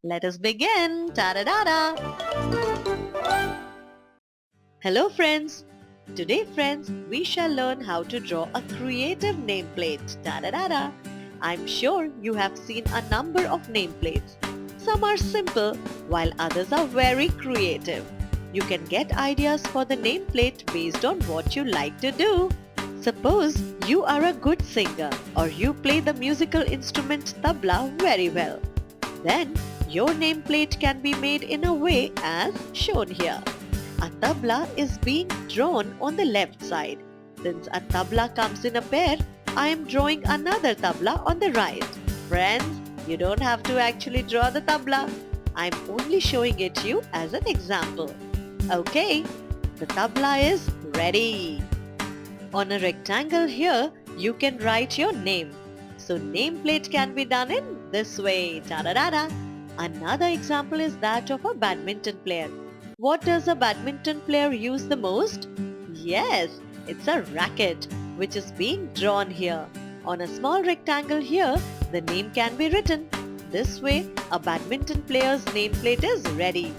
Let us begin. Ta-da-da-da! Hello friends. Today friends, we shall learn how to draw a creative nameplate. Ta-da-da-da! I'm sure you have seen a number of nameplates. Some are simple while others are very creative. You can get ideas for the nameplate based on what you like to do. Suppose you are a good singer or you play the musical instrument tabla very well. Then your nameplate can be made in a way as shown here. A tabla is being drawn on the left side. Since a tabla comes in a pair, I am drawing another tabla on the right. Friends, you don't have to actually draw the tabla. I'm only showing it to you as an example. Okay, the tabla is ready. On a rectangle here, you can write your name. So nameplate can be done in this way. Ta-da-da-da. Another example is that of a badminton player. What does a badminton player use the most? Yes, it's a racket which is being drawn here. On a small rectangle here, the name can be written. This way, a badminton player's nameplate is ready.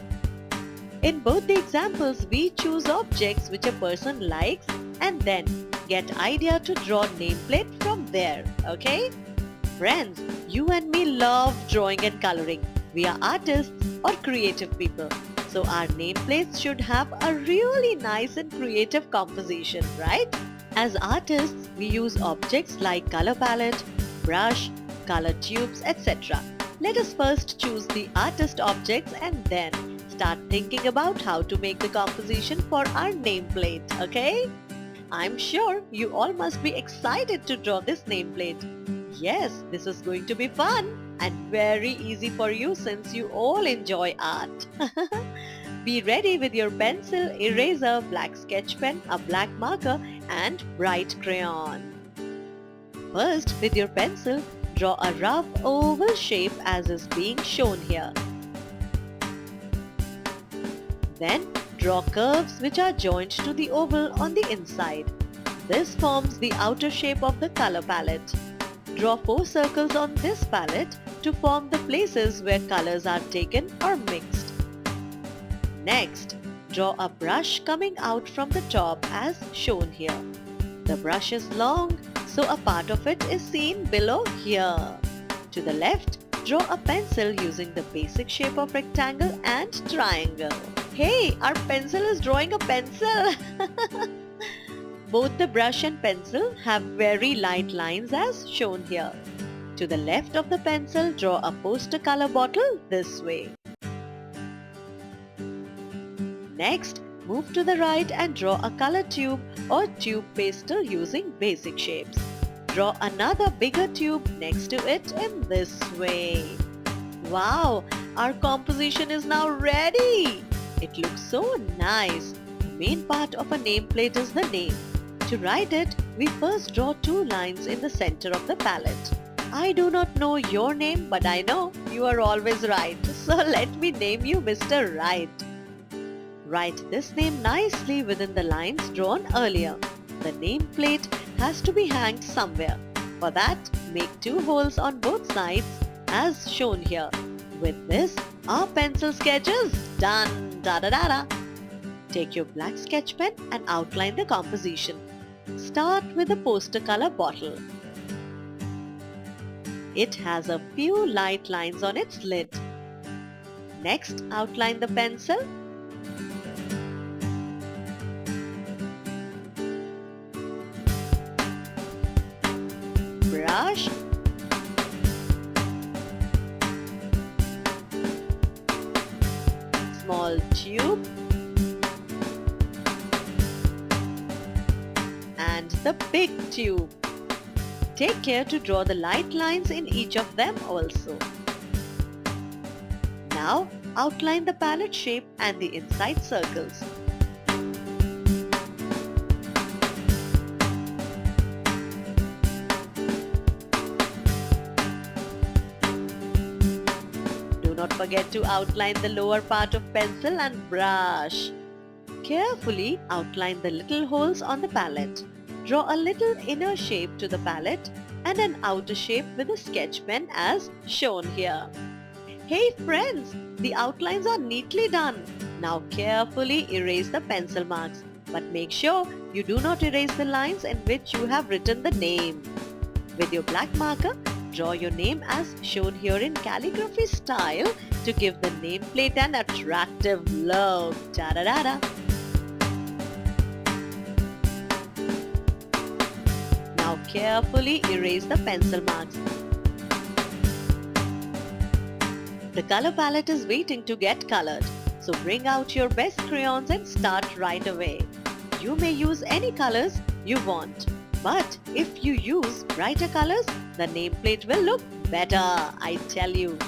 In both the examples, we choose objects which a person likes and then get idea to draw nameplate from there. Okay? Friends, you and me love drawing and coloring. We are artists or creative people. So our nameplates should have a really nice and creative composition, right? As artists, we use objects like color palette, brush, color tubes, etc. Let us first choose the artist objects and then start thinking about how to make the composition for our nameplate, okay? I'm sure you all must be excited to draw this nameplate. Yes, this is going to be fun and very easy for you since you all enjoy art. Be ready with your pencil, eraser, black sketch pen, a black marker and bright crayon. First, with your pencil, draw a rough oval shape as is being shown here. Then, draw curves which are joined to the oval on the inside. This forms the outer shape of the color palette. Draw 4 circles on this palette to form the places where colors are taken or mixed. Next, draw a brush coming out from the top as shown here. The brush is long, so a part of it is seen below here. To the left, draw a pencil using the basic shape of rectangle and triangle. Hey, our pencil is drawing a pencil! Both the brush and pencil have very light lines as shown here. To the left of the pencil, draw a poster color bottle this way. Next, move to the right and draw a color tube or tube pastel using basic shapes. Draw another bigger tube next to it in this way. Wow, our composition is now ready! It looks so nice. The main part of a nameplate is the name. To write it, we first draw 2 lines in the center of the palette. I do not know your name, but I know you are always right. So let me name you Mr. Right. Write this name nicely within the lines drawn earlier. The nameplate has to be hanged somewhere. For that, make 2 holes on both sides as shown here. With this, our pencil sketch is done. Da-da-da-da. Take your black sketch pen and outline the composition. Start with the poster color bottle. It has a few light lines on its lid. Next, outline the pencil. Brush. Small tube. And the big tube. Take care to draw the light lines in each of them also. Now, outline the palette shape and the inside circles. Do not forget to outline the lower part of pencil and brush. Carefully outline the little holes on the palette. Draw a little inner shape to the palette and an outer shape with a sketch pen as shown here. Hey friends, the outlines are neatly done. Now carefully erase the pencil marks, but make sure you do not erase the lines in which you have written the name. With your black marker, draw your name as shown here in calligraphy style to give the nameplate an attractive look. Ta-da-da-da! Now carefully erase the pencil marks. The color palette is waiting to get colored, so bring out your best crayons and start right away. You may use any colors you want, but if you use brighter colors, the nameplate will look better, I tell you.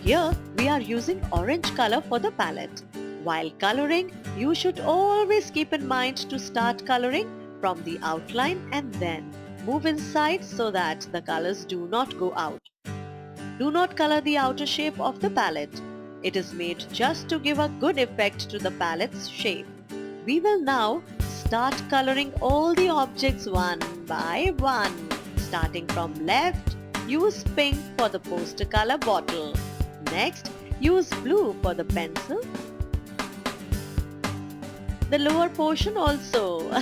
Here we are using orange color for the palette. While coloring, you should always keep in mind to start coloring from the outline and then move inside so that the colors do not go out. Do not color the outer shape of the palette. It is made just to give a good effect to the palette's shape. We will now start coloring all the objects one by one. Starting from left, use pink for the poster color bottle. Next, use blue for the pencil. The lower portion also.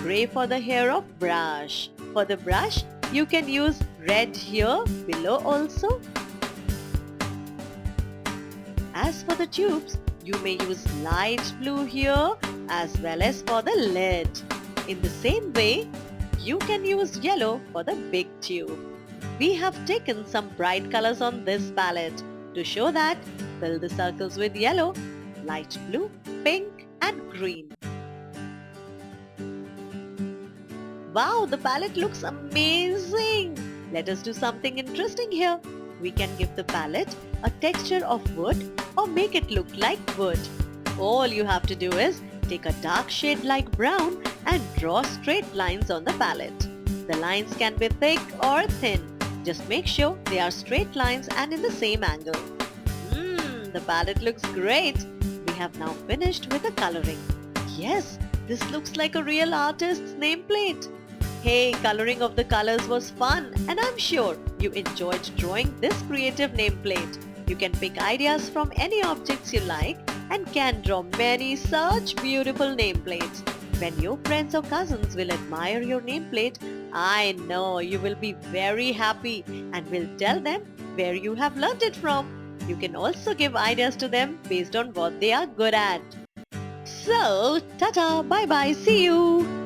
Gray for the hair of brush. For the brush, you can use red here below also. As for the tubes, you may use light blue here as well as for the lid. In the same way, you can use yellow for the big tube. We have taken some bright colors on this palette. To show that, fill the circles with yellow, light blue, pink and green. Wow, the palette looks amazing! Let us do something interesting here. We can give the palette a texture of wood or make it look like wood. All you have to do is take a dark shade like brown and draw straight lines on the palette. The lines can be thick or thin. Just make sure they are straight lines and in the same angle. The palette looks great. We have now finished with the coloring. Yes, this looks like a real artist's nameplate. Hey, coloring of the colors was fun and I'm sure you enjoyed drawing this creative nameplate. You can pick ideas from any objects you like and can draw many such beautiful nameplates. When your friends or cousins will admire your nameplate, I know you will be very happy and will tell them where you have learned it from. You can also give ideas to them based on what they are good at. So, ta-ta, bye-bye, see you!